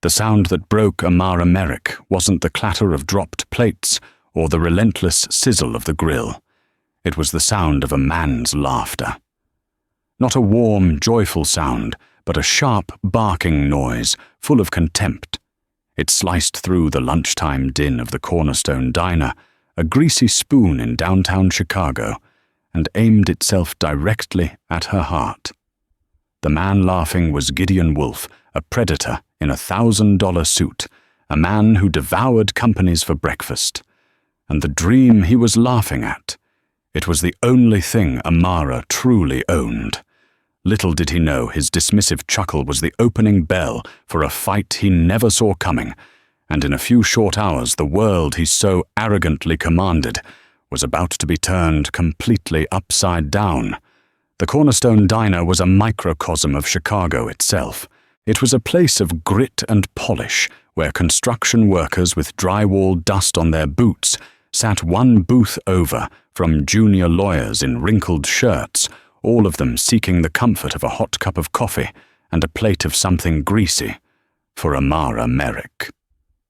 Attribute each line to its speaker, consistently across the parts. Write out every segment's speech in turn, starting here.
Speaker 1: The sound that broke Amara Merrick wasn't the clatter of dropped plates or the relentless sizzle of the grill. It was the sound of a man's laughter. Not a warm, joyful sound, but a sharp, barking noise, full of contempt. It sliced through the lunchtime din of the Cornerstone Diner, a greasy spoon in downtown Chicago, and aimed itself directly at her heart. The man laughing was Gideon Wolfe, a predator in a $1,000 suit, a man who devoured companies for breakfast. And the dream he was laughing at, it was the only thing Amara truly owned. Little did he know his dismissive chuckle was the opening bell for a fight he never saw coming, and in a few short hours the world he so arrogantly commanded was about to be turned completely upside down. The Cornerstone Diner was a microcosm of Chicago itself. It was a place of grit and polish, where construction workers with drywall dust on their boots sat one booth over from junior lawyers in wrinkled shirts, all of them seeking the comfort of a hot cup of coffee and a plate of something greasy, for Amara Merrick.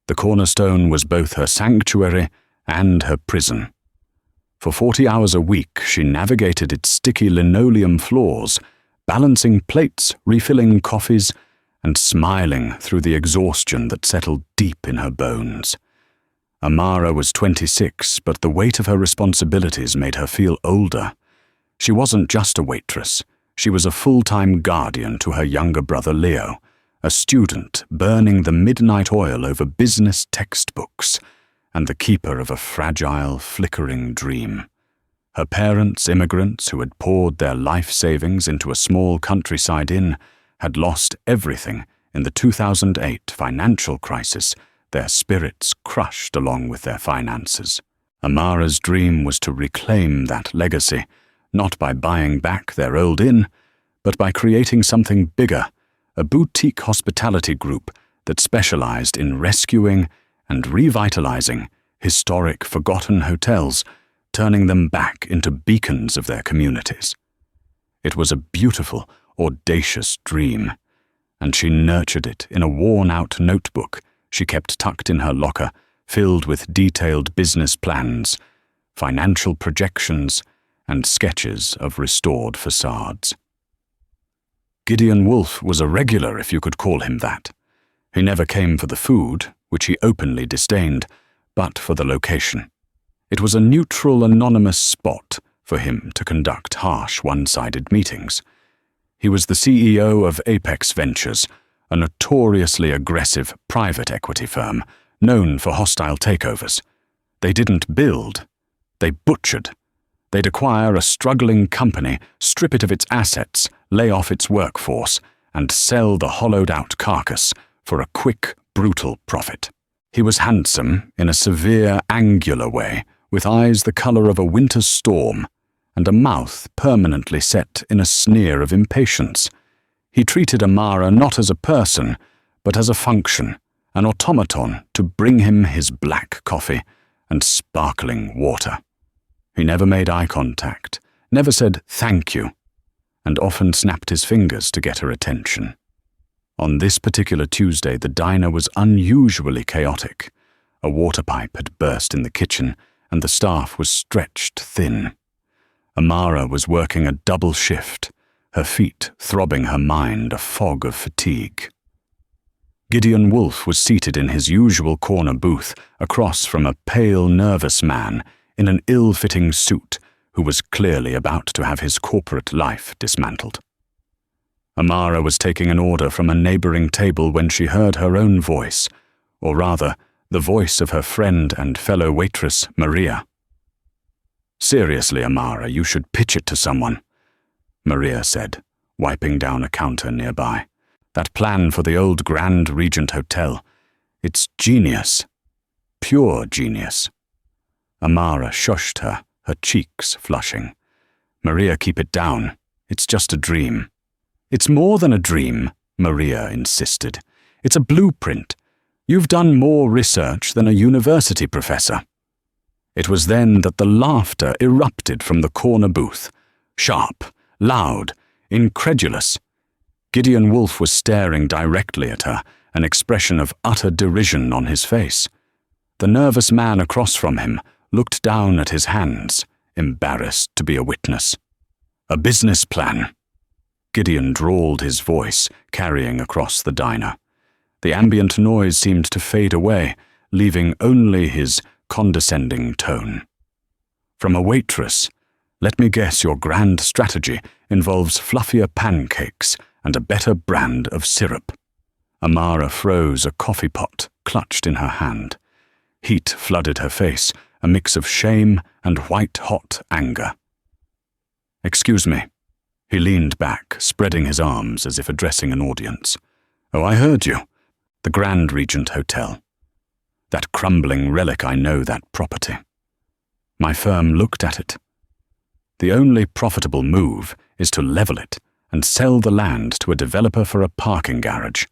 Speaker 1: The Cornerstone was both her sanctuary and her prison. For 40 hours a week, she navigated its sticky linoleum floors, balancing plates, refilling coffees, and smiling through the exhaustion that settled deep in her bones. Amara was 26, but the weight of her responsibilities made her feel older. She wasn't just a waitress. She was a full-time guardian to her younger brother Leo, a student burning the midnight oil over business textbooks, and the keeper of a fragile, flickering dream. Her parents, immigrants who had poured their life savings into a small countryside inn, had lost everything in the 2008 financial crisis, their spirits crushed along with their finances. Amara's dream was to reclaim that legacy, not by buying back their old inn, but by creating something bigger, a boutique hospitality group that specialized in rescuing and revitalizing historic, forgotten hotels, turning them back into beacons of their communities. It was a beautiful, audacious dream, and she nurtured it in a worn-out notebook she kept tucked in her locker, filled with detailed business plans, financial projections, and sketches of restored facades. Gideon Wolfe was a regular, if you could call him that. He never came for the food, which he openly disdained, but for the location. It was a neutral, anonymous spot for him to conduct harsh, one-sided meetings. He was the CEO of Apex Ventures, a notoriously aggressive private equity firm known for hostile takeovers. They didn't build, they butchered. They'd acquire a struggling company, strip it of its assets, lay off its workforce, and sell the hollowed-out carcass for a quick, brutal profit. He was handsome in a severe, angular way, with eyes the color of a winter's storm, and a mouth permanently set in a sneer of impatience. He treated Amara not as a person, but as a function, an automaton to bring him his black coffee and sparkling water. He never made eye contact, never said thank you, and often snapped his fingers to get her attention. On this particular Tuesday, the diner was unusually chaotic. A water pipe had burst in the kitchen, and the staff was stretched thin. Amara was working a double shift, her feet throbbing her mind a fog of fatigue. Gideon Wolfe was seated in his usual corner booth, across from a pale, nervous man in an ill-fitting suit who was clearly about to have his corporate life dismantled. Amara was taking an order from a neighboring table when she heard her own voice, or rather, the voice of her friend and fellow waitress, Maria. "Seriously, Amara, you should pitch it to someone," Maria said, wiping down a counter nearby. "That plan for the old Grand Regent Hotel, it's genius. Pure genius." Amara shushed her, her cheeks flushing. "Maria, keep it down. It's just a dream." "It's more than a dream," Maria insisted. "It's a blueprint. You've done more research than a university professor." It was then that the laughter erupted from the corner booth. Sharp, loud, incredulous. Gideon Wolfe was staring directly at her, an expression of utter derision on his face. The nervous man across from him looked down at his hands, embarrassed to be a witness. "A business plan." Gideon drawled his voice, carrying across the diner. The ambient noise seemed to fade away, leaving only his condescending tone. "From a waitress, let me guess your grand strategy involves fluffier pancakes and a better brand of syrup." Amara froze, a coffee pot clutched in her hand. Heat flooded her face, a mix of shame and white-hot anger. "Excuse me." He leaned back, spreading his arms as if addressing an audience. "Oh, I heard you. The Grand Regent Hotel. That crumbling relic, I know that property. My firm looked at it. The only profitable move is to level it and sell the land to a developer for a parking garage.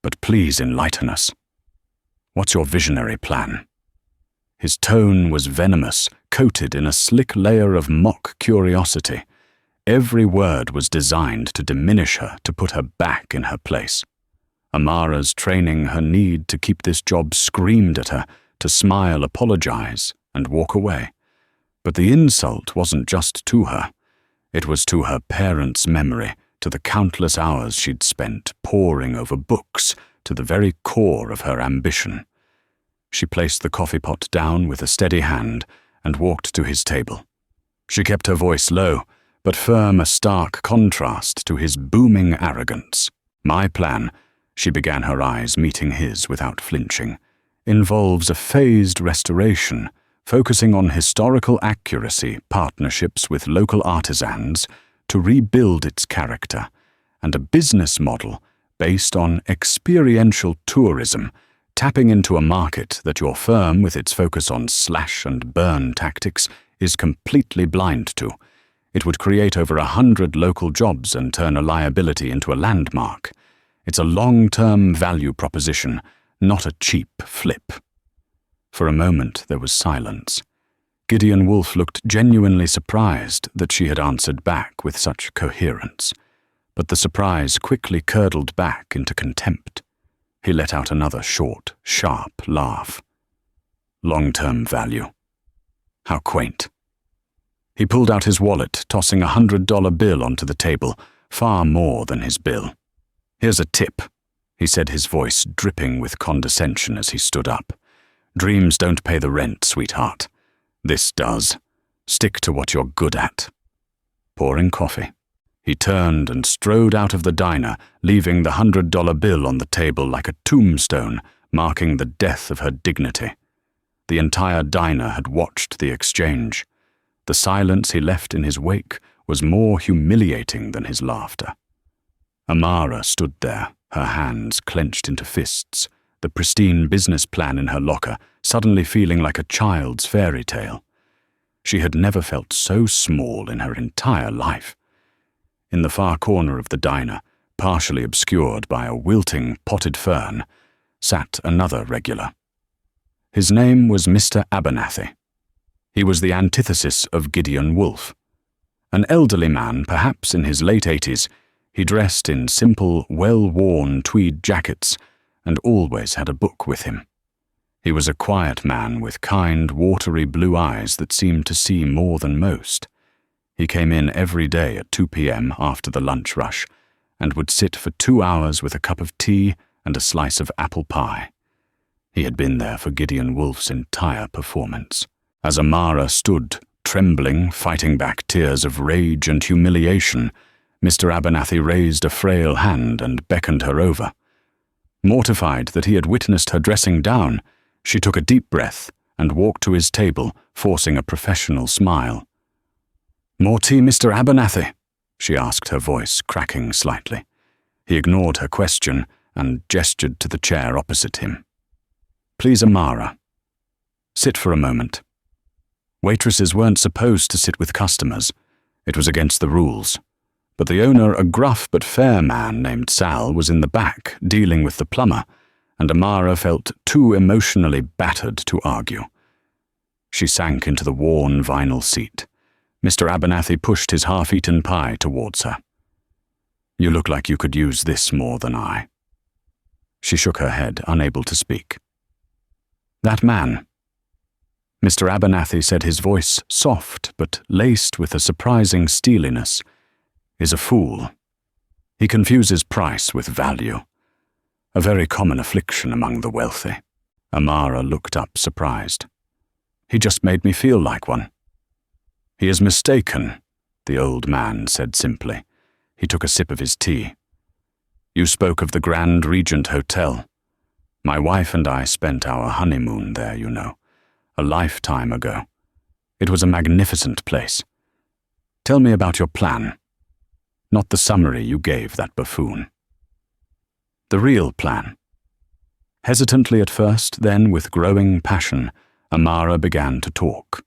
Speaker 1: But please enlighten us. What's your visionary plan?" His tone was venomous, coated in a slick layer of mock curiosity. Every word was designed to diminish her, to put her back in her place. Amara's training, her need to keep this job screamed at her, to smile, apologize, and walk away. But the insult wasn't just to her. It was to her parents' memory, to the countless hours she'd spent poring over books, to the very core of her ambition. She placed the coffee pot down with a steady hand and walked to his table. She kept her voice low, but firm, a stark contrast to his booming arrogance. "My plan," she began, her eyes meeting his without flinching, "involves a phased restoration, focusing on historical accuracy, partnerships with local artisans to rebuild its character, and a business model based on experiential tourism, tapping into a market that your firm, with its focus on slash-and-burn tactics, is completely blind to. It would create over 100 local jobs and turn a liability into a landmark. It's a long-term value proposition, not a cheap flip." For a moment there was silence. Gideon Wolfe looked genuinely surprised that she had answered back with such coherence. But the surprise quickly curdled back into contempt. He let out another short, sharp laugh. "Long-term value. How quaint." He pulled out his wallet, tossing a $100 bill onto the table, far more than his bill. "Here's a tip," he said, his voice dripping with condescension as he stood up. "Dreams don't pay the rent, sweetheart. This does. Stick to what you're good at." Pouring coffee, he turned and strode out of the diner, leaving the $100 bill on the table like a tombstone, marking the death of her dignity. The entire diner had watched the exchange. The silence he left in his wake was more humiliating than his laughter. Amara stood there, her hands clenched into fists, the pristine business plan in her locker suddenly feeling like a child's fairy tale. She had never felt so small in her entire life. In the far corner of the diner, partially obscured by a wilting potted fern, sat another regular. His name was Mr. Abernathy. He was the antithesis of Gideon Wolfe. An elderly man, perhaps in his late 80s, he dressed in simple, well-worn tweed jackets and always had a book with him. He was a quiet man with kind, watery blue eyes that seemed to see more than most. He came in every day at 2 p.m. after the lunch rush and would sit for 2 hours with a cup of tea and a slice of apple pie. He had been there for Gideon Wolfe's entire performance. As Amara stood, trembling, fighting back tears of rage and humiliation, Mr. Abernathy raised a frail hand and beckoned her over. Mortified that he had witnessed her dressing down, she took a deep breath and walked to his table, forcing a professional smile. "More tea, Mr. Abernathy?" she asked, her voice cracking slightly. He ignored her question and gestured to the chair opposite him. "Please, Amara. Sit for a moment." Waitresses weren't supposed to sit with customers. It was against the rules. But the owner, a gruff but fair man named Sal, was in the back, dealing with the plumber, and Amara felt too emotionally battered to argue. She sank into the worn vinyl seat. Mr. Abernathy pushed his half-eaten pie towards her. "You look like you could use this more than I." She shook her head, unable to speak. That man. Mr. Abernathy said, his voice soft but laced with a surprising steeliness, is a fool. He confuses price with value, a very common affliction among the wealthy. Amara looked up, surprised. He just made me feel like one. He is mistaken, the old man said simply. He took a sip of his tea. You spoke of the Grand Regent Hotel. My wife and I spent our honeymoon there, you know, a lifetime ago. It was a magnificent place. Tell me about your plan. Not the summary you gave that buffoon. The real plan. Hesitantly at first, then with growing passion, Amara began to talk.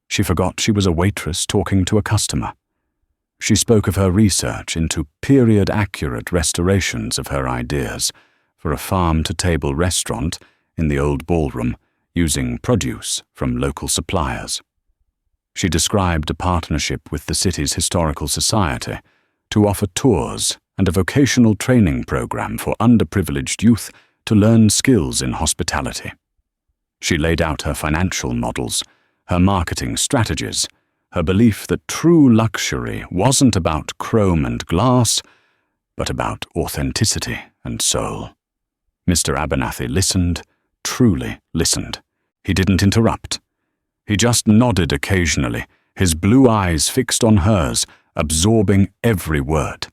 Speaker 1: She forgot she was a waitress talking to a customer. She spoke of her research into period-accurate restorations of her ideas for a farm-to-table restaurant in the old ballroom using produce from local suppliers. She described a partnership with the city's historical society to offer tours and a vocational training program for underprivileged youth to learn skills in hospitality. She laid out her financial models, her marketing strategies, her belief that true luxury wasn't about chrome and glass, but about authenticity and soul. Mr. Abernathy listened, truly listened. He didn't interrupt. He just nodded occasionally, his blue eyes fixed on hers, absorbing every word.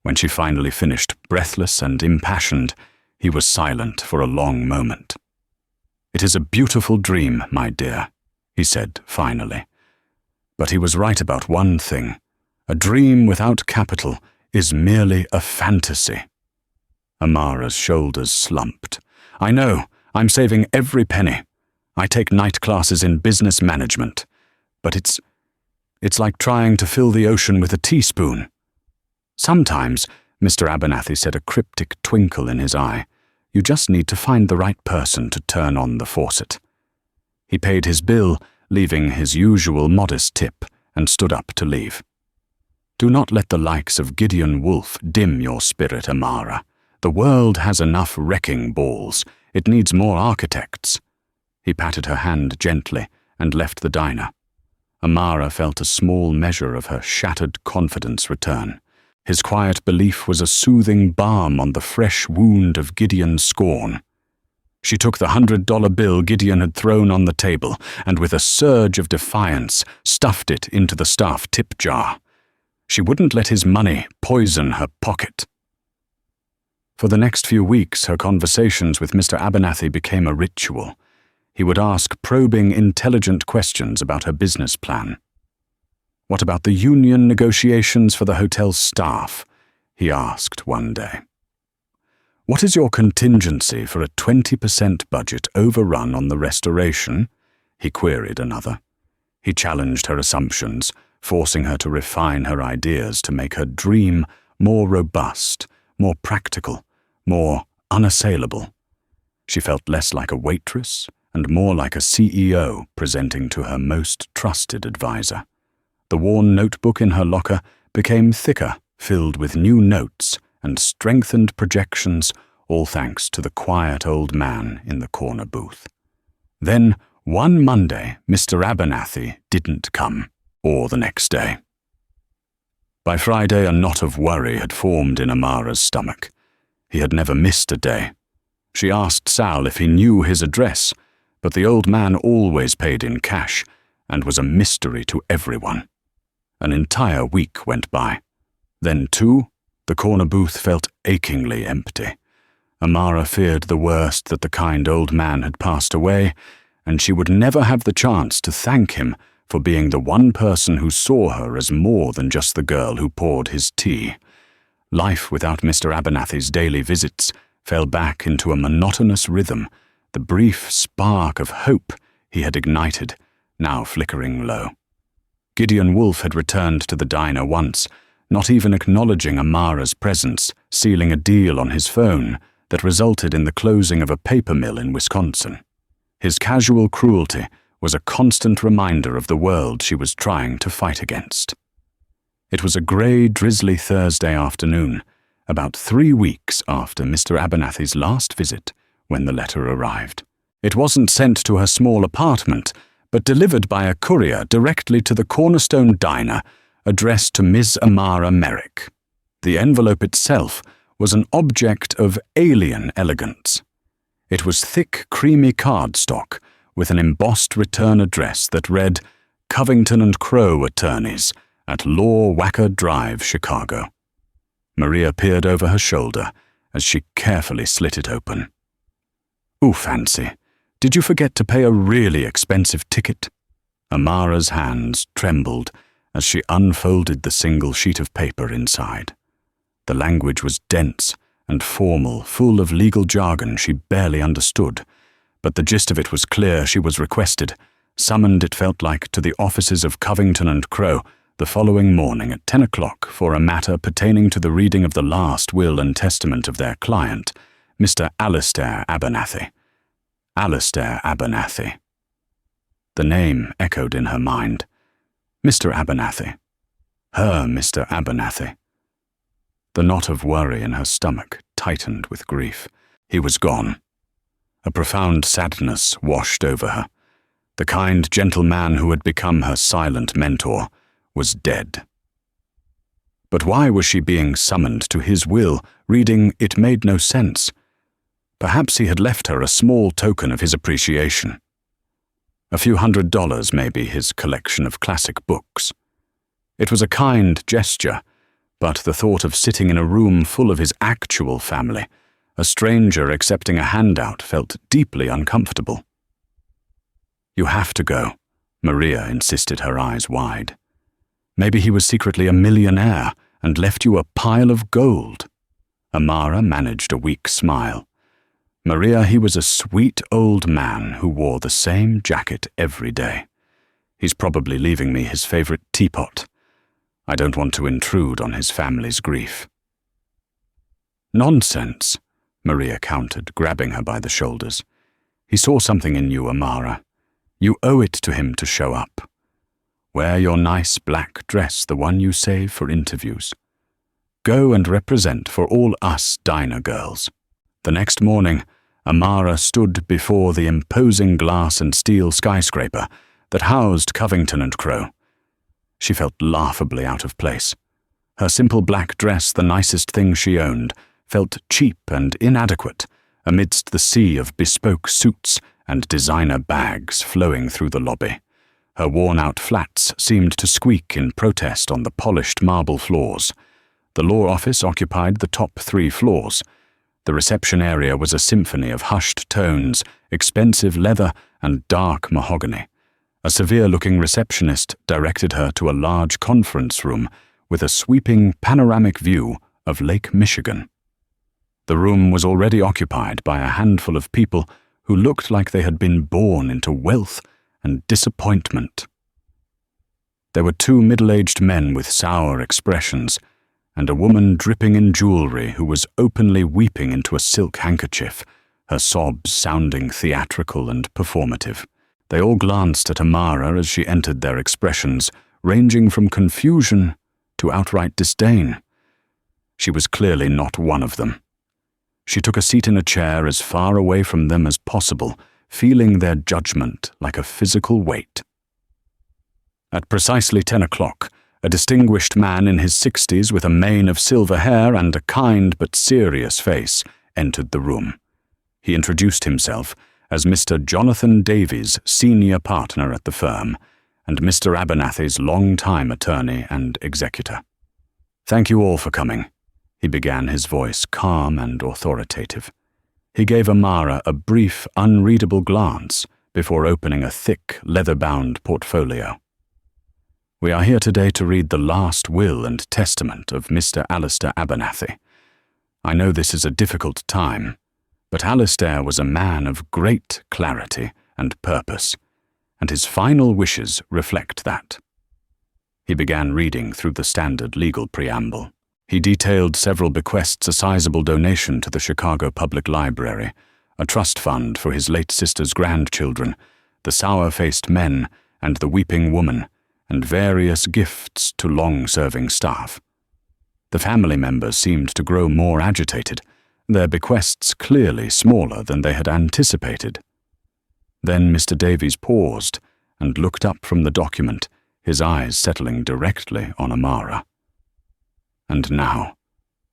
Speaker 1: When she finally finished, breathless and impassioned, he was silent for a long moment. It is a beautiful dream, my dear, he said finally. But he was right about one thing. A dream without capital is merely a fantasy. Amara's shoulders slumped. I know, I'm saving every penny. I take night classes in business management. But it's like trying to fill the ocean with a teaspoon. Sometimes, Mr. Abernathy said, a cryptic twinkle in his eye, you just need to find the right person to turn on the faucet. He paid his bill, leaving his usual modest tip, and stood up to leave. Do not let the likes of Gideon Wolfe dim your spirit, Amara. The world has enough wrecking balls. It needs more architects. He patted her hand gently and left the diner. Amara felt a small measure of her shattered confidence return. His quiet belief was a soothing balm on the fresh wound of Gideon's scorn. She took the $100 bill Gideon had thrown on the table and with a surge of defiance stuffed it into the staff tip jar. She wouldn't let his money poison her pocket. For the next few weeks, her conversations with Mr. Abernathy became a ritual. He would ask probing, intelligent questions about her business plan. What about the union negotiations for the hotel's staff? He asked one day. What is your contingency for a 20% budget overrun on the restoration? He queried another. He challenged her assumptions, forcing her to refine her ideas to make her dream more robust, more practical, more unassailable. She felt less like a waitress and more like a CEO presenting to her most trusted advisor. The worn notebook in her locker became thicker, filled with new notes and strengthened projections, all thanks to the quiet old man in the corner booth. Then, one Monday, Mr. Abernathy didn't come, or the next day. By Friday, a knot of worry had formed in Amara's stomach. He had never missed a day. She asked Sal if he knew his address, but the old man always paid in cash and was a mystery to everyone. An entire week went by. Then, too, the corner booth felt achingly empty. Amara feared the worst, that the kind old man had passed away, and she would never have the chance to thank him for being the one person who saw her as more than just the girl who poured his tea. Life without Mr. Abernathy's daily visits fell back into a monotonous rhythm, the brief spark of hope he had ignited, now flickering low. Gideon Wolfe had returned to the diner once, not even acknowledging Amara's presence, sealing a deal on his phone that resulted in the closing of a paper mill in Wisconsin. His casual cruelty was a constant reminder of the world she was trying to fight against. It was a grey, drizzly Thursday afternoon, about 3 weeks after Mr. Abernathy's last visit, when the letter arrived. It wasn't sent to her small apartment, but delivered by a courier directly to the Cornerstone Diner, addressed to Miss Amara Merrick. The envelope itself was an object of alien elegance. It was thick, creamy cardstock with an embossed return address that read, Covington and Crowe Attorneys at Law Wacker Drive, Chicago. Maria peered over her shoulder as she carefully slit it open. "Ooh, fancy. Did you forget to pay a really expensive ticket?" Amara's hands trembled as she unfolded the single sheet of paper inside. The language was dense and formal, full of legal jargon she barely understood, but the gist of it was clear. She was requested, summoned, it felt like, to the offices of Covington and Crowe the following morning at 10 o'clock for a matter pertaining to the reading of the last will and testament of their client, Mr. Alistair Abernathy. Alistair Abernathy. The name echoed in her mind. Mr. Abernathy. Her Mr. Abernathy. The knot of worry in her stomach tightened with grief. He was gone. A profound sadness washed over her. The kind, gentle man who had become her silent mentor was dead. But why was she being summoned to his will, reading It Made No Sense? Perhaps he had left her a small token of his appreciation. A few $100, maybe, his collection of classic books. It was a kind gesture, but the thought of sitting in a room full of his actual family, a stranger accepting a handout, felt deeply uncomfortable. "You have to go," Maria insisted, her eyes wide. "Maybe he was secretly a millionaire and left you a pile of gold." Amara managed a weak smile. "Maria, he was a sweet old man who wore the same jacket every day. He's probably leaving me his favorite teapot. I don't want to intrude on his family's grief." "Nonsense," Maria countered, grabbing her by the shoulders. "He saw something in you, Amara. You owe it to him to show up. Wear your nice black dress, the one you save for interviews. Go and represent for all us diner girls." The next morning, Amara stood before the imposing glass and steel skyscraper that housed Covington and Crowe. She felt laughably out of place. Her simple black dress, the nicest thing she owned, felt cheap and inadequate amidst the sea of bespoke suits and designer bags flowing through the lobby. Her worn-out flats seemed to squeak in protest on the polished marble floors. The law office occupied the top 3 floors. The reception area was a symphony of hushed tones, expensive leather, and dark mahogany. A severe-looking receptionist directed her to a large conference room with a sweeping panoramic view of Lake Michigan. The room was already occupied by a handful of people who looked like they had been born into wealth and disappointment. There were 2 middle-aged men with sour expressions, and a woman dripping in jewelry who was openly weeping into a silk handkerchief, her sobs sounding theatrical and performative. They all glanced at Amara as she entered, their expressions ranging from confusion to outright disdain. She was clearly not one of them. She took a seat in a chair as far away from them as possible, feeling their judgment like a physical weight. At precisely 10 o'clock, a distinguished man in his 60s with a mane of silver hair and a kind but serious face entered the room. He introduced himself as Mr. Jonathan Davies, senior partner at the firm, and Mr. Abernathy's long-time attorney and executor. "Thank you all for coming," he began, his voice calm and authoritative. He gave Amara a brief, unreadable glance before opening a thick, leather-bound portfolio. "We are here today to read the last will and testament of Mr. Alistair Abernathy. I know this is a difficult time, but Alistair was a man of great clarity and purpose, and his final wishes reflect that." He began reading through the standard legal preamble. He detailed several bequests, a sizable donation to the Chicago Public Library, a trust fund for his late sister's grandchildren, the sour-faced men and the weeping woman, and various gifts to long-serving staff. The family members seemed to grow more agitated, their bequests clearly smaller than they had anticipated. Then Mr. Davies paused and looked up from the document, his eyes settling directly on Amara. "And now,"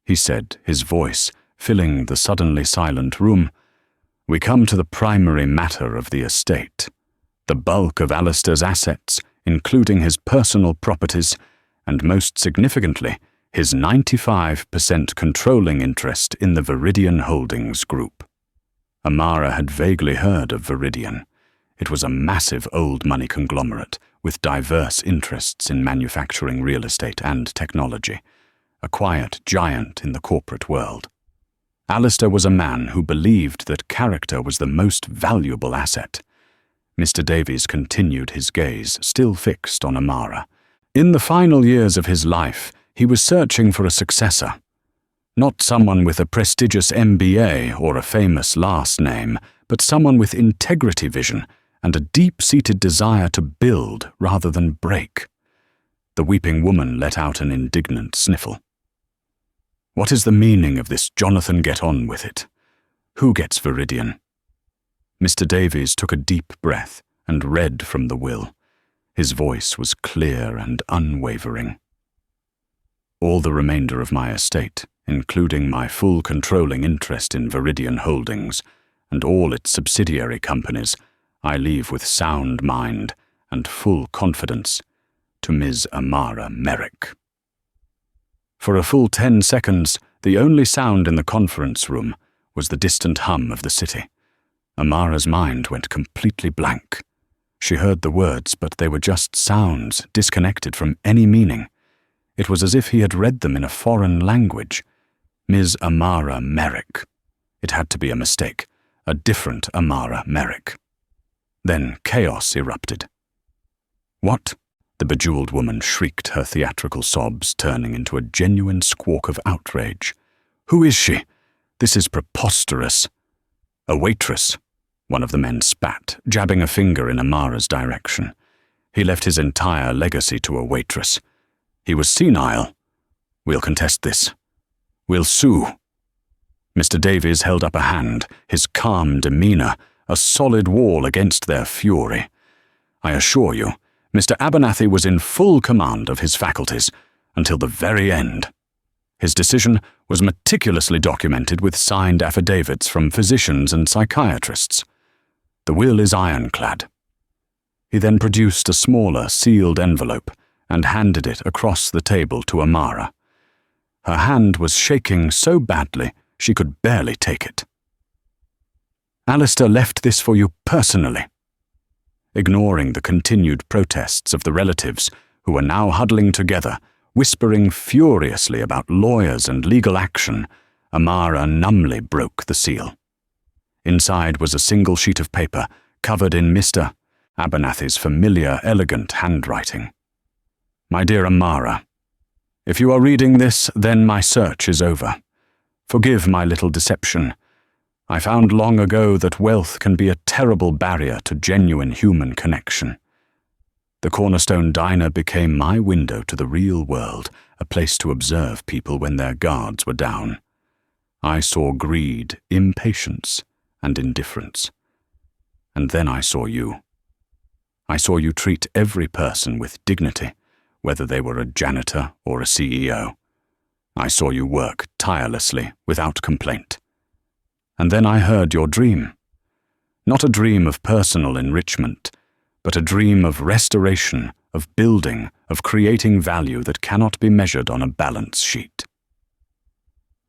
Speaker 1: he said, his voice filling the suddenly silent room, "we come to the primary matter of the estate. The bulk of Alistair's assets, including his personal properties, and most significantly, his 95% controlling interest in the Viridian Holdings Group." Amara had vaguely heard of Viridian. It was a massive old money conglomerate with diverse interests in manufacturing, real estate, and technology, a quiet giant in the corporate world. Alistair was a man who believed that character was the most valuable asset. Mr. Davies continued his gaze, still fixed on Amara. In the final years of his life, he was searching for a successor. Not someone with a prestigious MBA or a famous last name, but someone with integrity vision and a deep-seated desire to build rather than break. The weeping woman let out an indignant sniffle. "What is the meaning of this Jonathan get on with it? Who gets Viridian?" Mr. Davies took a deep breath and read from the will. His voice was clear and unwavering. "All the remainder of my estate, including my full controlling interest in Viridian Holdings and all its subsidiary companies, I leave with sound mind and full confidence to Ms. Amara Merrick." For a full 10 seconds, the only sound in the conference room was the distant hum of the city. Amara's mind went completely blank. She heard the words, but they were just sounds, disconnected from any meaning. It was as if he had read them in a foreign language. Ms. Amara Merrick. It had to be a mistake. A different Amara Merrick. Then chaos erupted. "What?" The bejeweled woman shrieked, her theatrical sobs turning into a genuine squawk of outrage. "Who is she? This is preposterous." "A waitress," one of the men spat, jabbing a finger in Amara's direction. "He left his entire legacy to a waitress. He was senile. We'll contest this. We'll sue." Mr. Davies held up a hand, his calm demeanor a solid wall against their fury. "I assure you, Mr. Abernathy was in full command of his faculties until the very end. His decision was meticulously documented with signed affidavits from physicians and psychiatrists. The will is ironclad." He then produced a smaller, sealed envelope and handed it across the table to Amara. Her hand was shaking so badly she could barely take it. "Alistair left this for you personally." Ignoring the continued protests of the relatives, who were now huddling together, whispering furiously about lawyers and legal action, Amara numbly broke the seal. Inside was a single sheet of paper, covered in Mr. Abernathy's familiar, elegant handwriting. "My dear Amara, if you are reading this, then my search is over. Forgive my little deception. I found long ago that wealth can be a terrible barrier to genuine human connection. The Cornerstone Diner became my window to the real world, a place to observe people when their guards were down. I saw greed, impatience, and indifference. And then I saw you. I saw you treat every person with dignity, whether they were a janitor or a CEO. I saw you work tirelessly, without complaint. And then I heard your dream. Not a dream of personal enrichment, but a dream of restoration, of building, of creating value that cannot be measured on a balance sheet.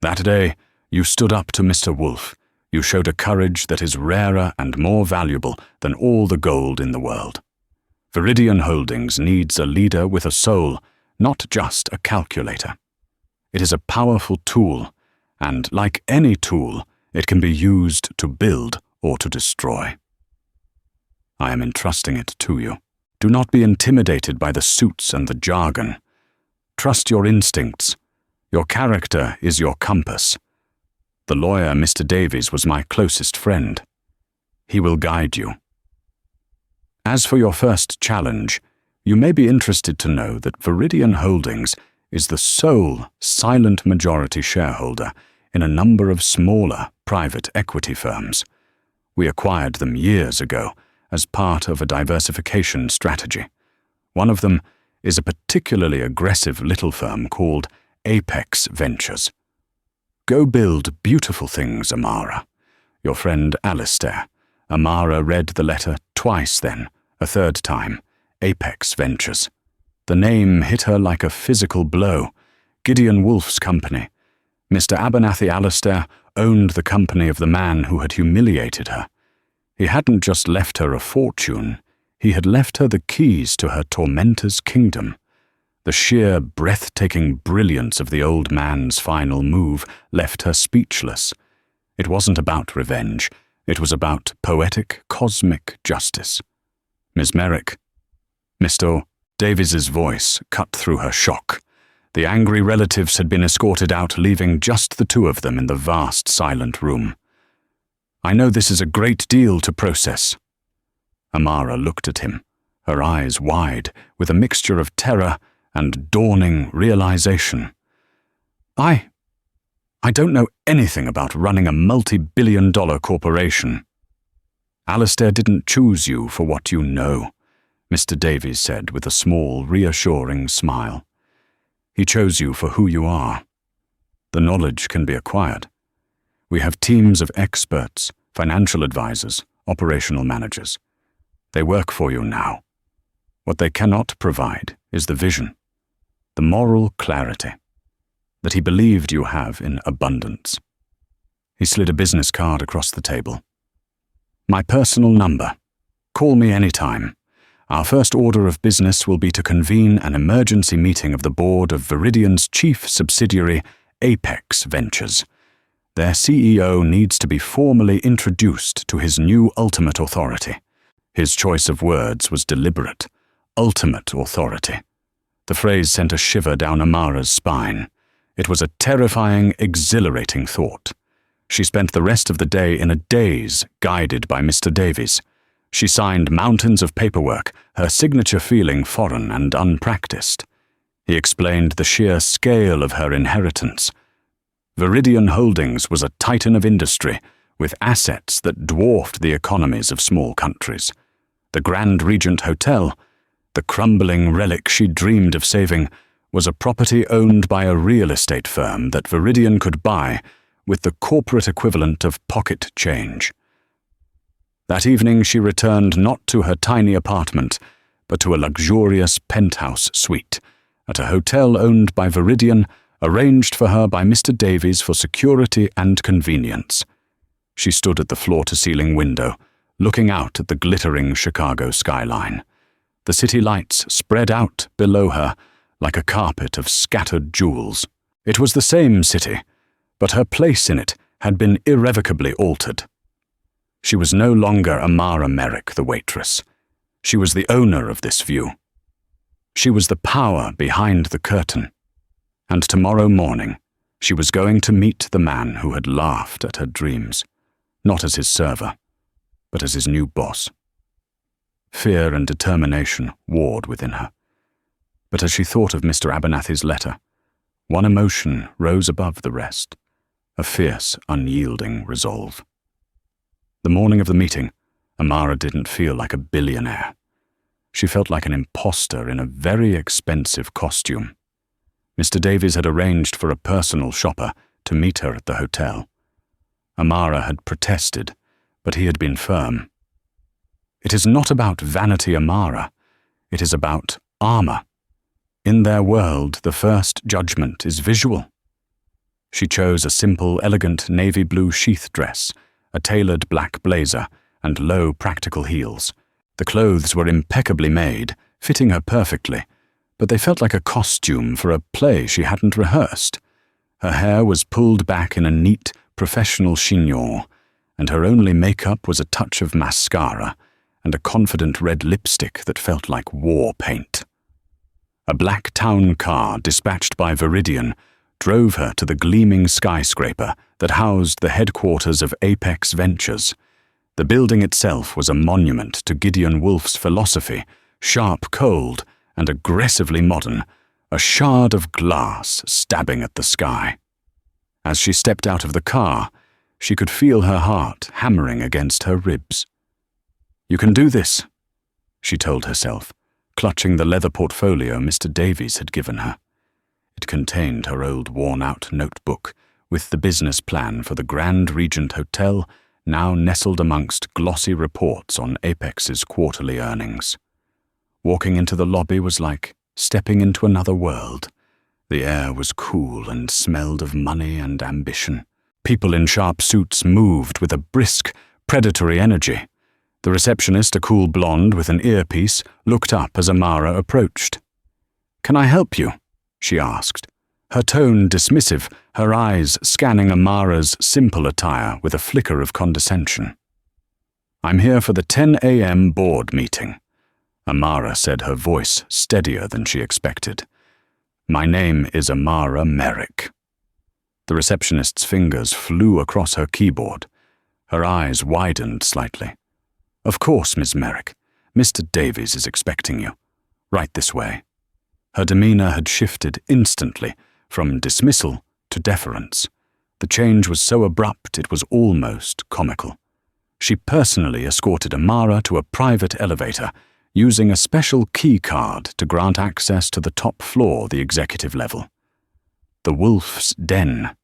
Speaker 1: That day, you stood up to Mr. Wolfe. You showed a courage that is rarer and more valuable than all the gold in the world. Viridian Holdings needs a leader with a soul, not just a calculator. It is a powerful tool, and like any tool, it can be used to build or to destroy. I am entrusting it to you. Do not be intimidated by the suits and the jargon. Trust your instincts. Your character is your compass. The lawyer, Mr. Davies, was my closest friend. He will guide you. As for your first challenge, you may be interested to know that Viridian Holdings is the sole silent majority shareholder in a number of smaller private equity firms. We acquired them years ago as part of a diversification strategy. One of them is a particularly aggressive little firm called Apex Ventures. Go build beautiful things, Amara. Your friend Alistair. Amara read the letter twice then, a third time. Apex Ventures. The name hit her like a physical blow. Gideon Wolfe's company. Mr. Abernathy Alistair owned the company of the man who had humiliated her. He hadn't just left her a fortune, he had left her the keys to her tormentor's kingdom. The sheer, breathtaking brilliance of the old man's final move left her speechless. It wasn't about revenge, it was about poetic, cosmic justice. Miss Merrick. Mr. Davies's voice cut through her shock. The angry relatives had been escorted out, leaving just the two of them in the vast, silent room. I know this is a great deal to process. Amara looked at him, her eyes wide, with a mixture of terror and dawning realization. I don't know anything about running a multi-billion-dollar corporation. Alistair didn't choose you for what you know, Mr. Davies said with a small, reassuring smile. He chose you for who you are. The knowledge can be acquired. We have teams of experts, financial advisors, operational managers. They work for you now. What they cannot provide is the vision, the moral clarity that he believed you have in abundance. He slid a business card across the table. My personal number. Call me anytime. Our first order of business will be to convene an emergency meeting of the board of Viridian's chief subsidiary, Apex Ventures. Their CEO needs to be formally introduced to his new ultimate authority. His choice of words was deliberate. Ultimate authority. The phrase sent a shiver down Amara's spine. It was a terrifying, exhilarating thought. She spent the rest of the day in a daze, guided by Mr. Davies. She signed mountains of paperwork, her signature feeling foreign and unpracticed. He explained the sheer scale of her inheritance. Viridian Holdings was a titan of industry, with assets that dwarfed the economies of small countries. The Grand Regent Hotel, the crumbling relic she dreamed of saving, was a property owned by a real estate firm that Viridian could buy with the corporate equivalent of pocket change. That evening she returned not to her tiny apartment, but to a luxurious penthouse suite at a hotel owned by Viridian, arranged for her by Mr. Davies for security and convenience. She stood at the floor-to-ceiling window, looking out at the glittering Chicago skyline. The city lights spread out below her like a carpet of scattered jewels. It was the same city, but her place in it had been irrevocably altered. She was no longer Amara Merrick, the waitress. She was the owner of this view. She was the power behind the curtain. And tomorrow morning, she was going to meet the man who had laughed at her dreams, not as his server, but as his new boss. Fear and determination warred within her. But as she thought of Mr. Abernathy's letter, one emotion rose above the rest, a fierce, unyielding resolve. The morning of the meeting, Amara didn't feel like a billionaire. She felt like an imposter in a very expensive costume. Mr. Davies had arranged for a personal shopper to meet her at the hotel. Amara had protested, but he had been firm. It is not about vanity, Amara. It is about armor. In their world, the first judgment is visual. She chose a simple, elegant navy blue sheath dress, a tailored black blazer, and low, practical heels. The clothes were impeccably made, fitting her perfectly, but they felt like a costume for a play she hadn't rehearsed. Her hair was pulled back in a neat, professional chignon, and her only makeup was a touch of mascara and a confident red lipstick that felt like war paint. A black town car dispatched by Viridian drove her to the gleaming skyscraper that housed the headquarters of Apex Ventures. The building itself was a monument to Gideon Wolfe's philosophy, sharp, cold, and aggressively modern, a shard of glass stabbing at the sky. As she stepped out of the car, she could feel her heart hammering against her ribs. "You can do this," she told herself, clutching the leather portfolio Mr. Davies had given her. It contained her old worn-out notebook with the business plan for the Grand Regent Hotel, now nestled amongst glossy reports on Apex's quarterly earnings. Walking into the lobby was like stepping into another world. The air was cool and smelled of money and ambition. People in sharp suits moved with a brisk, predatory energy. The receptionist, a cool blonde with an earpiece, looked up as Amara approached. "Can I help you?" she asked, her tone dismissive, her eyes scanning Amara's simple attire with a flicker of condescension. "I'm here for the 10 a.m. board meeting," Amara said, her voice steadier than she expected. "My name is Amara Merrick." The receptionist's fingers flew across her keyboard. Her eyes widened slightly. "Of course, Miss Merrick. Mr. Davies is expecting you. Right this way." Her demeanor had shifted instantly from dismissal to deference. The change was so abrupt it was almost comical. She personally escorted Amara to a private elevator, using a special key card to grant access to the top floor, the executive level. The Wolf's Den.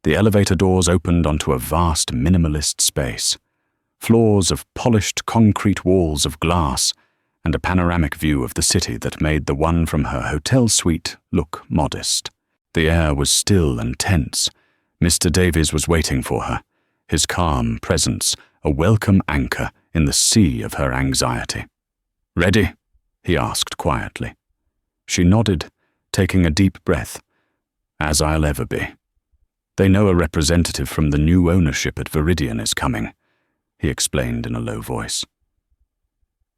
Speaker 1: The elevator doors opened onto a vast minimalist space. Floors of polished concrete walls of glass, and a panoramic view of the city that made the one from her hotel suite look modest. The air was still and tense. Mr. Davies was waiting for her, his calm presence a welcome anchor in the sea of her anxiety. "Ready?" he asked quietly. She nodded, taking a deep breath. "As I'll ever be. They know a representative from the new ownership at Viridian is coming," he explained in a low voice.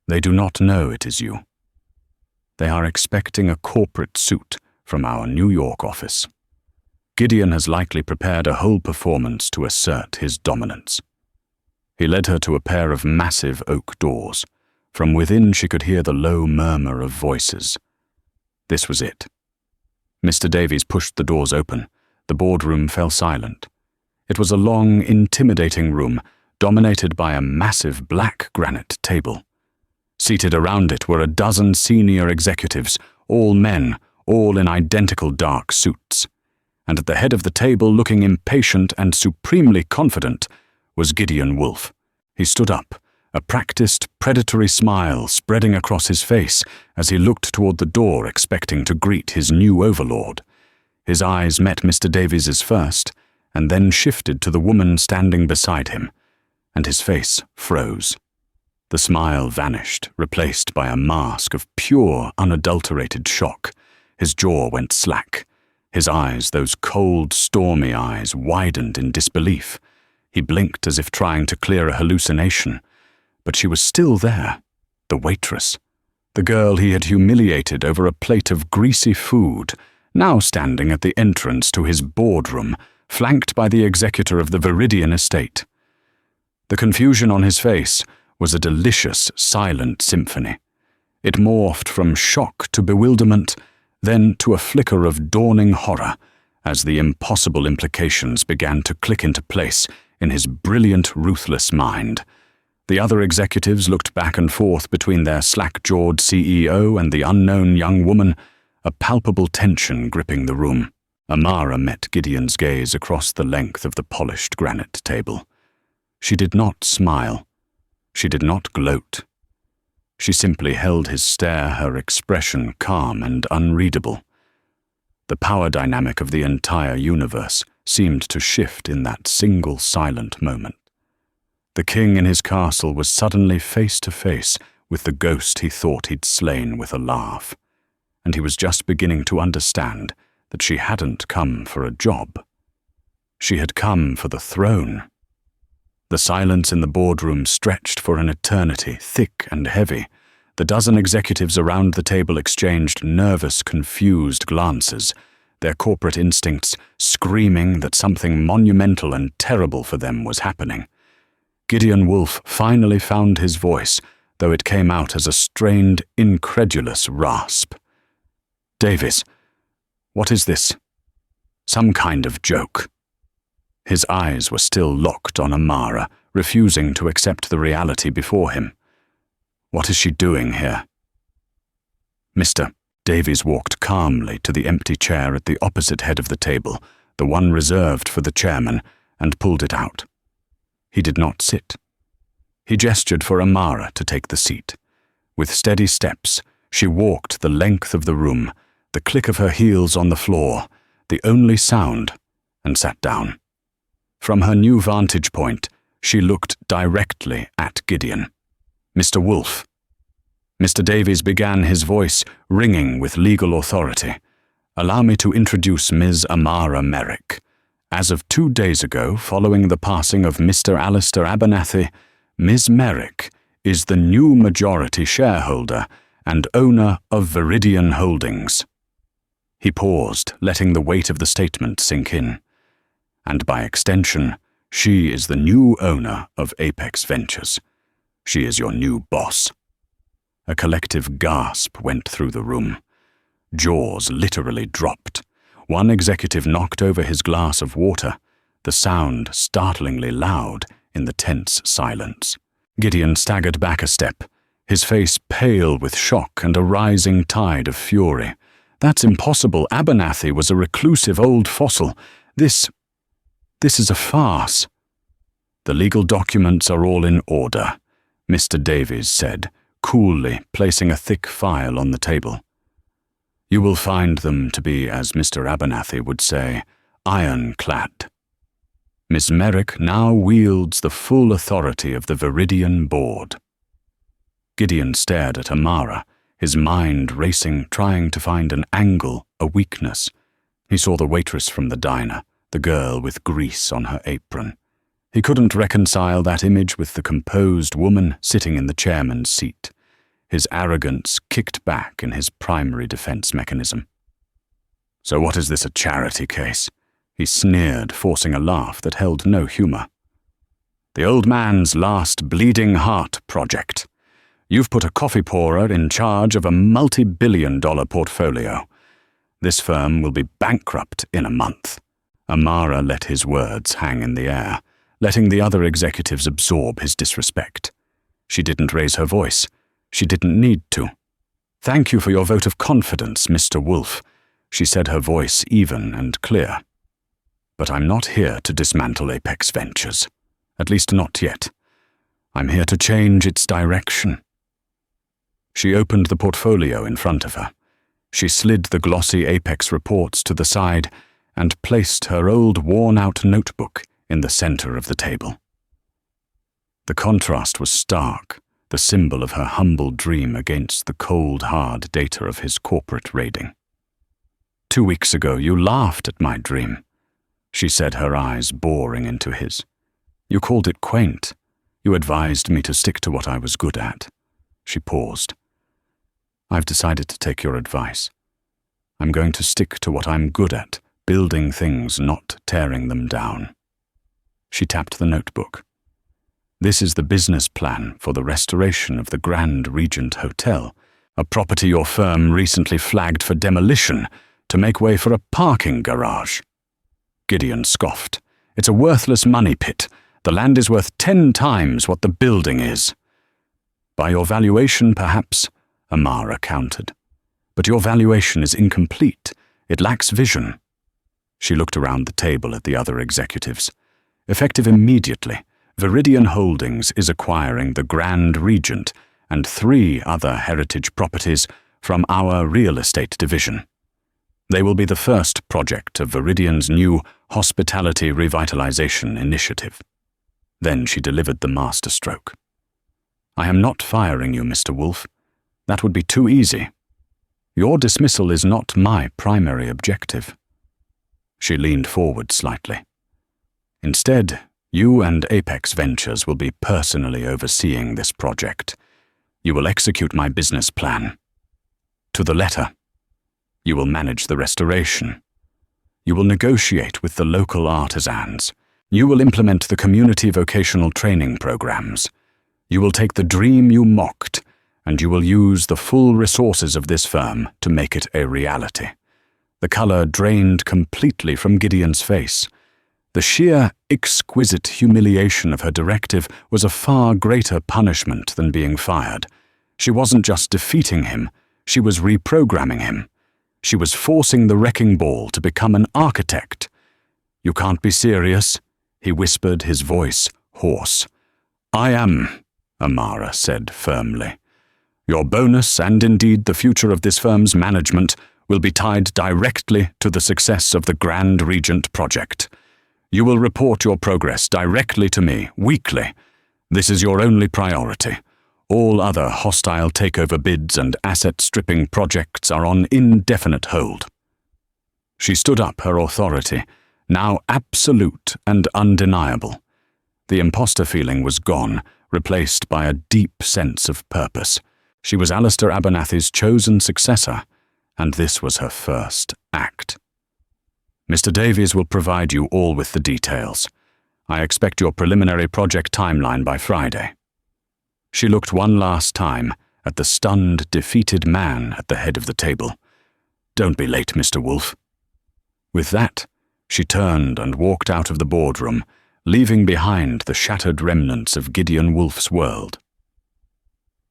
Speaker 1: "They do not know it is you. They are expecting a corporate suit from our New York office. Gideon has likely prepared a whole performance to assert his dominance." He led her to a pair of massive oak doors. From within she could hear the low murmur of voices. This was it. Mr. Davies pushed the doors open. The boardroom fell silent. It was a long, intimidating room, dominated by a massive black granite table. Seated around it were a dozen senior executives, all men, all in identical dark suits. And at the head of the table, looking impatient and supremely confident, was Gideon Wolf. He stood up, a practiced, predatory smile spreading across his face as he looked toward the door, expecting to greet his new overlord. His eyes met Mr. Davies's first, and then shifted to the woman standing beside him, and his face froze. The smile vanished, replaced by a mask of pure, unadulterated shock. His jaw went slack. His eyes, those cold, stormy eyes, widened in disbelief. He blinked as if trying to clear a hallucination. But she was still there, the waitress, the girl he had humiliated over a plate of greasy food, now standing at the entrance to his boardroom, flanked by the executor of the Viridian estate. The confusion on his face was a delicious, silent symphony. It morphed from shock to bewilderment, then to a flicker of dawning horror, as the impossible implications began to click into place in his brilliant, ruthless mind. The other executives looked back and forth between their slack-jawed CEO and the unknown young woman, a palpable tension gripping the room. Amara met Gideon's gaze across the length of the polished granite table. She did not smile. She did not gloat. She simply held his stare, her expression calm and unreadable. The power dynamic of the entire universe seemed to shift in that single silent moment. The king in his castle was suddenly face to face with the ghost he thought he'd slain with a laugh, and he was just beginning to understand that she hadn't come for a job. She had come for the throne. The silence in the boardroom stretched for an eternity, thick and heavy. The dozen executives around the table exchanged nervous, confused glances, their corporate instincts screaming that something monumental and terrible for them was happening. Gideon Wolf finally found his voice, though it came out as a strained, incredulous rasp. Davies, what is this? Some kind of joke. His eyes were still locked on Amara, refusing to accept the reality before him. What is she doing here? Mr. Davies walked calmly to the empty chair at the opposite head of the table, the one reserved for the chairman, and pulled it out. He did not sit. He gestured for Amara to take the seat. With steady steps, she walked the length of the room, the click of her heels on the floor, the only sound, and sat down. From her new vantage point, she looked directly at Gideon. Mr. Wolfe. Mr. Davies began, his voice ringing with legal authority. Allow me to introduce Ms. Amara Merrick. As of 2 days ago, following the passing of Mr. Alistair Abernathy, Ms. Merrick is the new majority shareholder and owner of Viridian Holdings. He paused, letting the weight of the statement sink in. And by extension, she is the new owner of Apex Ventures. She is your new boss. A collective gasp went through the room. Jaws literally dropped. One executive knocked over his glass of water, the sound startlingly loud in the tense silence. Gideon staggered back a step, his face pale with shock and a rising tide of fury. That's impossible. Abernathy was a reclusive old fossil. This is a farce. The legal documents are all in order, Mr. Davies said, coolly placing a thick file on the table. You will find them to be, as Mr. Abernathy would say, ironclad. Miss Merrick now wields the full authority of the Viridian board. Gideon stared at Amara, his mind racing, trying to find an angle, a weakness. He saw the waitress from the diner, the girl with grease on her apron. He couldn't reconcile that image with the composed woman sitting in the chairman's seat. His arrogance kicked back in his primary defense mechanism. So what is this, a charity case? He sneered, forcing a laugh that held no humor. The old man's last bleeding heart project. You've put a coffee pourer in charge of a multi-billion-dollar portfolio. This firm will be bankrupt in a month. Amara let his words hang in the air, letting the other executives absorb his disrespect. She didn't raise her voice. She didn't need to. Thank you for your vote of confidence, Mr. Wolfe, she said, her voice even and clear. But I'm not here to dismantle Apex Ventures. At least not yet. I'm here to change its direction. She opened the portfolio in front of her. She slid the glossy Apex reports to the side and placed her old worn-out notebook in the center of the table. The contrast was stark, the symbol of her humble dream against the cold, hard data of his corporate raiding. 2 weeks ago, you laughed at my dream, she said, her eyes boring into his. You called it quaint. You advised me to stick to what I was good at. She paused. I've decided to take your advice. I'm going to stick to what I'm good at, building things, not tearing them down. She tapped the notebook. This is the business plan for the restoration of the Grand Regent Hotel, a property your firm recently flagged for demolition to make way for a parking garage. Gideon scoffed. It's a worthless money pit. The land is worth 10 times what the building is. By your valuation, perhaps, Amara countered. But your valuation is incomplete. It lacks vision. She looked around the table at the other executives. Effective immediately, Viridian Holdings is acquiring the Grand Regent and 3 other heritage properties from our real estate division. They will be the first project of Viridian's new Hospitality Revitalization Initiative. Then she delivered the masterstroke. I am not firing you, Mr. Wolfe. That would be too easy. Your dismissal is not my primary objective. She leaned forward slightly. Instead, you and Apex Ventures will be personally overseeing this project. You will execute my business plan. To the letter. You will manage the restoration. You will negotiate with the local artisans. You will implement the community vocational training programs. You will take the dream you mocked and you will use the full resources of this firm to make it a reality." The colour drained completely from Gideon's face. The sheer, exquisite humiliation of her directive was a far greater punishment than being fired. She wasn't just defeating him, she was reprogramming him. She was forcing the wrecking ball to become an architect. "You can't be serious," he whispered, his voice hoarse. "I am," Amara said firmly. "Your bonus, and indeed the future of this firm's management, will be tied directly to the success of the Grand Regent project. You will report your progress directly to me, weekly. This is your only priority. All other hostile takeover bids and asset-stripping projects are on indefinite hold." She stood up, her authority, now absolute and undeniable. The imposter feeling was gone, replaced by a deep sense of purpose. She was Alistair Abernathy's chosen successor, and this was her first act. "Mr. Davies will provide you all with the details. I expect your preliminary project timeline by Friday." She looked one last time at the stunned, defeated man at the head of the table. "Don't be late, Mr. Wolfe." With that, she turned and walked out of the boardroom, leaving behind the shattered remnants of Gideon Wolfe's world.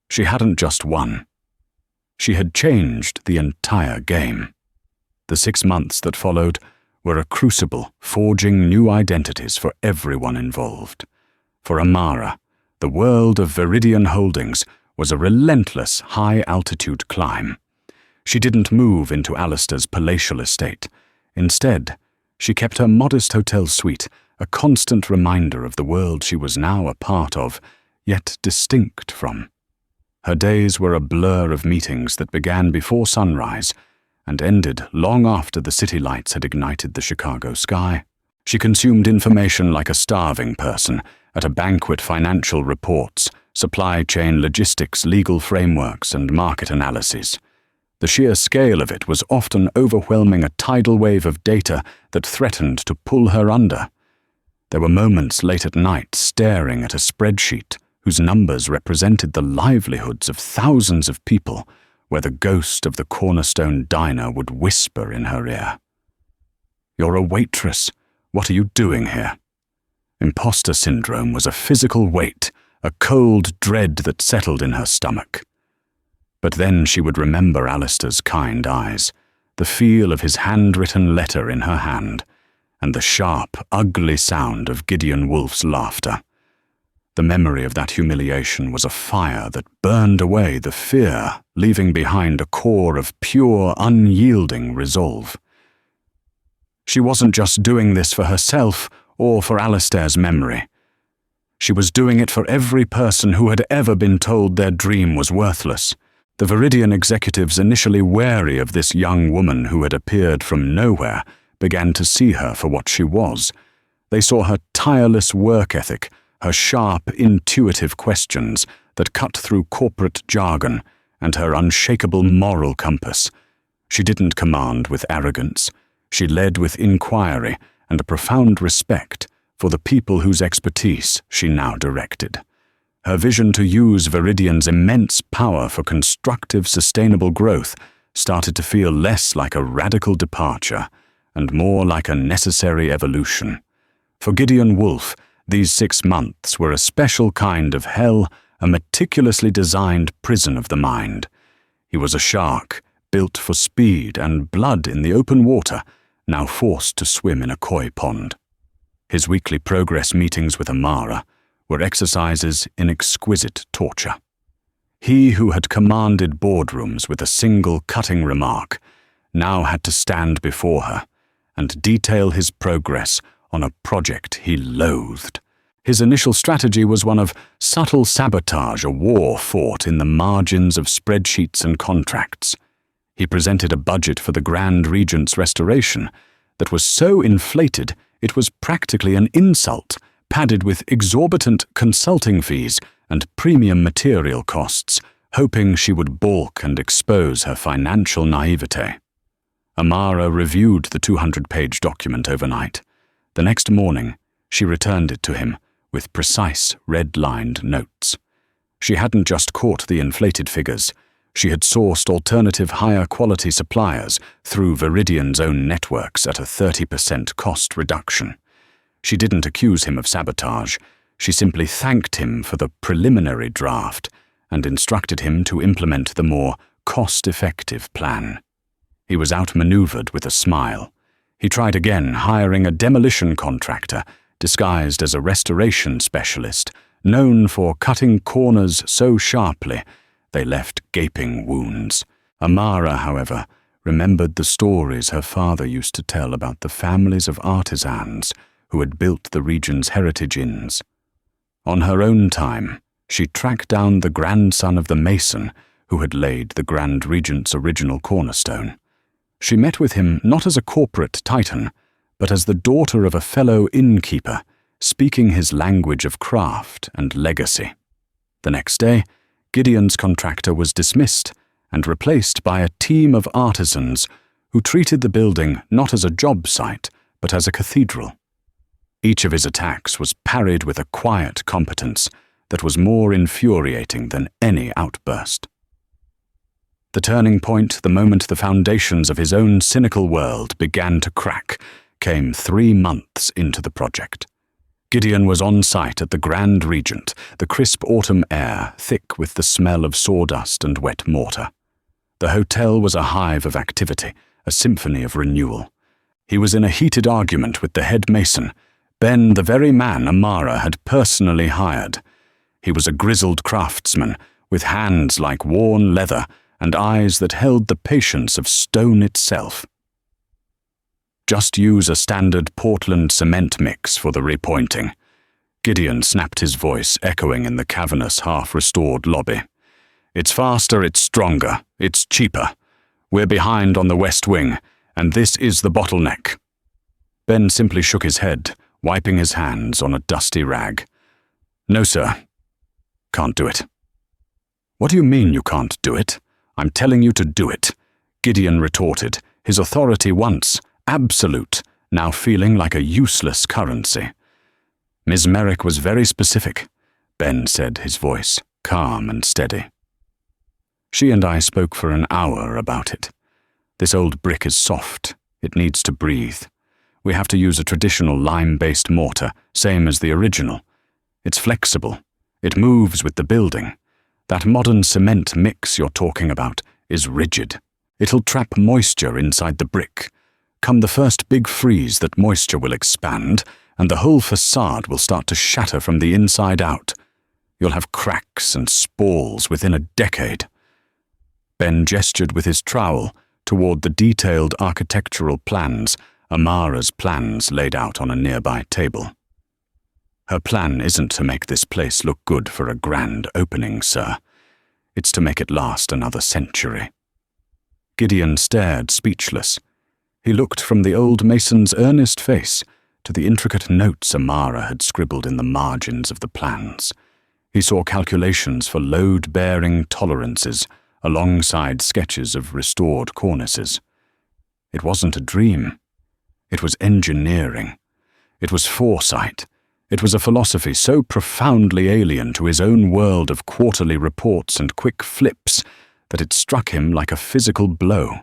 Speaker 1: She hadn't just won. She had changed the entire game. The 6 months that followed were a crucible forging new identities for everyone involved. For Amara, the world of Viridian Holdings was a relentless high-altitude climb. She didn't move into Alistair's palatial estate. Instead, she kept her modest hotel suite, a constant reminder of the world she was now a part of, yet distinct from. Her days were a blur of meetings that began before sunrise and ended long after the city lights had ignited the Chicago sky. She consumed information like a starving person, at a banquet financial reports, supply chain logistics, legal frameworks, and market analyses. The sheer scale of it was often overwhelming, a tidal wave of data that threatened to pull her under. There were moments late at night staring at a spreadsheet whose numbers represented the livelihoods of thousands of people, where the ghost of the Cornerstone diner would whisper in her ear. "You're a waitress. What are you doing here?" Imposter syndrome was a physical weight, a cold dread that settled in her stomach. But then she would remember Alistair's kind eyes, the feel of his handwritten letter in her hand, and the sharp, ugly sound of Gideon Wolfe's laughter. The memory of that humiliation was a fire that burned away the fear, leaving behind a core of pure, unyielding resolve. She wasn't just doing this for herself or for Alistair's memory. She was doing it for every person who had ever been told their dream was worthless. The Viridian executives, initially wary of this young woman who had appeared from nowhere, began to see her for what she was. They saw her tireless work ethic, her sharp, intuitive questions that cut through corporate jargon, and her unshakable moral compass. She didn't command with arrogance. She led with inquiry and a profound respect for the people whose expertise she now directed. Her vision to use Viridian's immense power for constructive, sustainable growth started to feel less like a radical departure and more like a necessary evolution. For Gideon Wolfe, these 6 months were a special kind of hell, a meticulously designed prison of the mind. He was a shark, built for speed and blood in the open water, now forced to swim in a koi pond. His weekly progress meetings with Amara were exercises in exquisite torture. He who had commanded boardrooms with a single cutting remark now had to stand before her and detail his progress on a project he loathed. His initial strategy was one of subtle sabotage, a war fought in the margins of spreadsheets and contracts. He presented a budget for the Grand Regent's restoration that was so inflated it was practically an insult, padded with exorbitant consulting fees and premium material costs, hoping she would balk and expose her financial naivete. Amara reviewed the 200-page document overnight. The next morning, she returned it to him with precise red-lined notes. She hadn't just caught the inflated figures. She had sourced alternative higher-quality suppliers through Viridian's own networks at a 30% cost reduction. She didn't accuse him of sabotage. She simply thanked him for the preliminary draft and instructed him to implement the more cost-effective plan. He was outmaneuvered with a smile. He tried again, hiring a demolition contractor disguised as a restoration specialist, known for cutting corners so sharply they left gaping wounds. Amara, however, remembered the stories her father used to tell about the families of artisans who had built the region's heritage inns. On her own time, she tracked down the grandson of the mason who had laid the Grand Regent's original cornerstone. She met with him not as a corporate titan, but as the daughter of a fellow innkeeper, speaking his language of craft and legacy. The next day, Gideon's contractor was dismissed and replaced by a team of artisans who treated the building not as a job site, but as a cathedral. Each of his attacks was parried with a quiet competence that was more infuriating than any outburst. The turning point, the moment the foundations of his own cynical world began to crack, came 3 months into the project. Gideon was on site at the Grand Regent, the crisp autumn air thick with the smell of sawdust and wet mortar. The hotel was a hive of activity, a symphony of renewal. He was in a heated argument with the head mason, Ben, the very man Amara had personally hired. He was a grizzled craftsman, with hands like worn leather and eyes that held the patience of stone itself. Just use a standard Portland cement mix for the repointing. Gideon snapped his voice, echoing in the cavernous, half-restored lobby. It's faster, it's stronger, it's cheaper. We're behind on the west wing, and this is the bottleneck. Ben simply shook his head, wiping his hands on a dusty rag. No, sir. Can't do it. What do you mean you can't do it? I'm telling you to do it, Gideon retorted, his authority once absolute, now feeling like a useless currency. Ms. Merrick was very specific, Ben said, his voice calm and steady. She and I spoke for an hour about it. This old brick is soft. It needs to breathe. We have to use a traditional lime-based mortar, same as the original. It's flexible. It moves with the building. That modern cement mix you're talking about is rigid. It'll trap moisture inside the brick. Come the first big freeze, that moisture will expand, and the whole facade will start to shatter from the inside out. You'll have cracks and spalls within a decade. Ben gestured with his trowel toward the detailed architectural plans, Amara's plans laid out on a nearby table. Her plan isn't to make this place look good for a grand opening, sir. It's to make it last another century. Gideon stared, speechless. He looked from the old mason's earnest face to the intricate notes Amara had scribbled in the margins of the plans. He saw calculations for load-bearing tolerances alongside sketches of restored cornices. It wasn't a dream. It was engineering. It was foresight. It was a philosophy so profoundly alien to his own world of quarterly reports and quick flips that it struck him like a physical blow.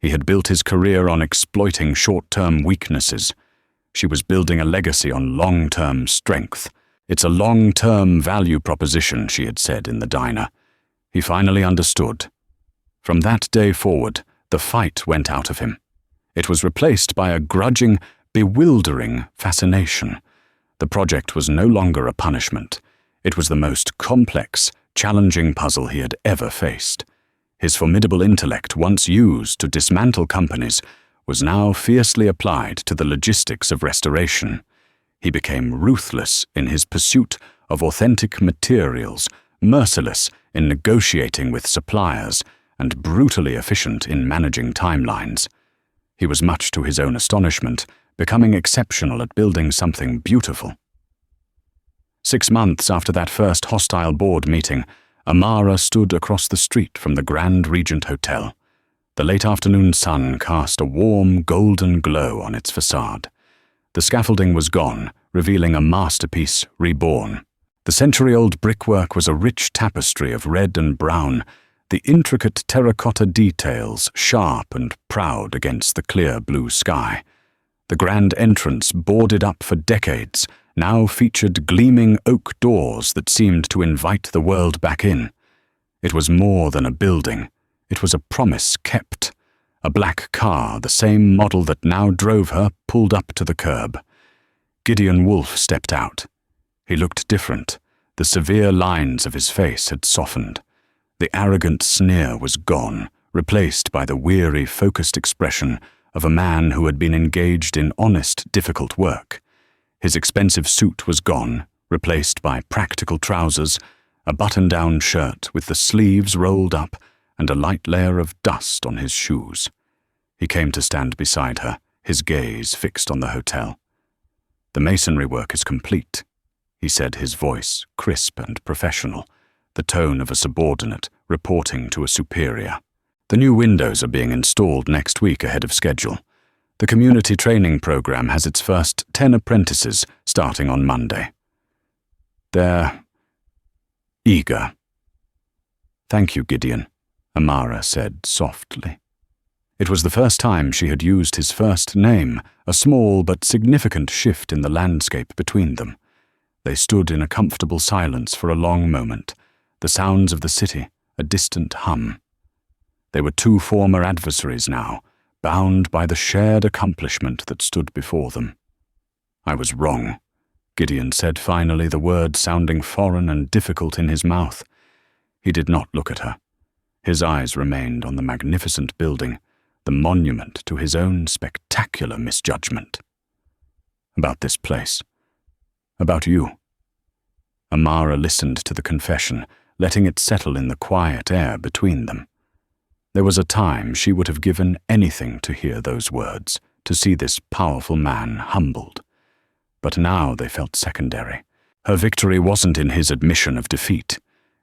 Speaker 1: He had built his career on exploiting short-term weaknesses. She was building a legacy on long-term strength. It's a long-term value proposition, she had said in the diner. He finally understood. From that day forward, the fight went out of him. It was replaced by a grudging, bewildering fascination. The project was no longer a punishment. It was the most complex, challenging puzzle he had ever faced. His formidable intellect, once used to dismantle companies, was now fiercely applied to the logistics of restoration. He became ruthless in his pursuit of authentic materials, merciless in negotiating with suppliers, and brutally efficient in managing timelines. He was, much to his own astonishment, becoming exceptional at building something beautiful. 6 months after that first hostile board meeting, Amara stood across the street from the Grand Regent Hotel. The late afternoon sun cast a warm, golden glow on its facade. The scaffolding was gone, revealing a masterpiece reborn. The century-old brickwork was a rich tapestry of red and brown, the intricate terracotta details sharp and proud against the clear blue sky. The grand entrance, boarded up for decades, now featured gleaming oak doors that seemed to invite the world back in. It was more than a building. It was a promise kept. A black car, the same model that now drove her, pulled up to the curb. Gideon Wolfe stepped out. He looked different. The severe lines of his face had softened. The arrogant sneer was gone, replaced by the weary, focused expression of a man who had been engaged in honest, difficult work. His expensive suit was gone, replaced by practical trousers, a button-down shirt with the sleeves rolled up, and a light layer of dust on his shoes. He came to stand beside her, his gaze fixed on the hotel. "The masonry work is complete," he said, his voice crisp and professional, the tone of a subordinate reporting to a superior. "The new windows are being installed next week ahead of schedule. The community training program has its first 10 apprentices starting on Monday. They're eager." "Thank you, Gideon," Amara said softly. It was the first time she had used his first name, a small but significant shift in the landscape between them. They stood in a comfortable silence for a long moment, the sounds of the city, a distant hum. They were two former adversaries now, bound by the shared accomplishment that stood before them. "I was wrong," Gideon said finally, the word sounding foreign and difficult in his mouth. He did not look at her. His eyes remained on the magnificent building, the monument to his own spectacular misjudgment. "About this place. About you." Amara listened to the confession, letting it settle in the quiet air between them. There was a time she would have given anything to hear those words, to see this powerful man humbled. But now they felt secondary. Her victory wasn't in his admission of defeat.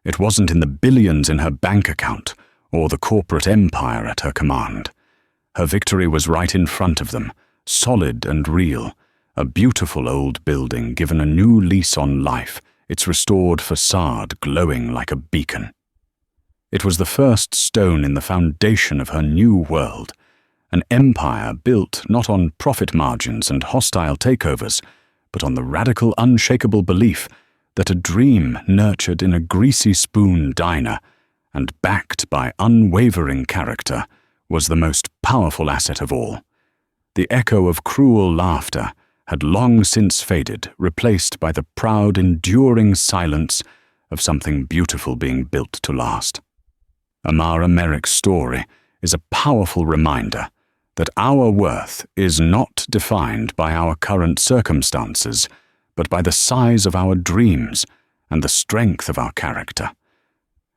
Speaker 1: It wasn't in the billions in her bank account or the corporate empire at her command. Her victory was right in front of them, solid and real, a beautiful old building given a new lease on life, its restored facade glowing like a beacon. It was the first stone in the foundation of her new world, an empire built not on profit margins and hostile takeovers, but on the radical, unshakable belief that a dream nurtured in a greasy spoon diner and backed by unwavering character was the most powerful asset of all. The echo of cruel laughter had long since faded, replaced by the proud, enduring silence of something beautiful being built to last. Amara Merrick's story is a powerful reminder that our worth is not defined by our current circumstances, but by the size of our dreams and the strength of our character.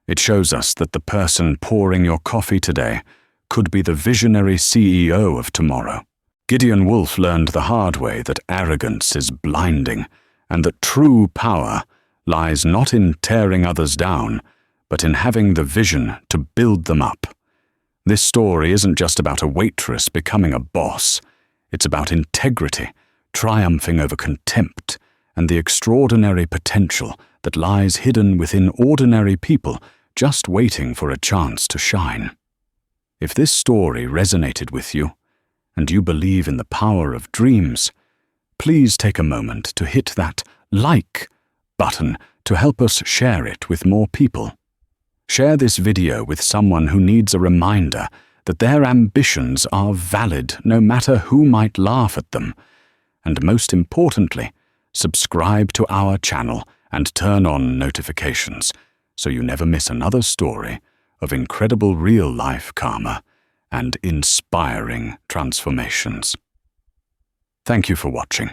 Speaker 1: It shows us that the person pouring your coffee today could be the visionary CEO of tomorrow. Gideon Wolfe learned the hard way that arrogance is blinding, and that true power lies not in tearing others down, but in having the vision to build them up. This story isn't just about a waitress becoming a boss. It's about integrity, triumphing over contempt, and the extraordinary potential that lies hidden within ordinary people just waiting for a chance to shine. If this story resonated with you, and you believe in the power of dreams, please take a moment to hit that like button to help us share it with more people. Share this video with someone who needs a reminder that their ambitions are valid no matter who might laugh at them. And most importantly, subscribe to our channel and turn on notifications so you never miss another story of incredible real-life karma and inspiring transformations. Thank you for watching.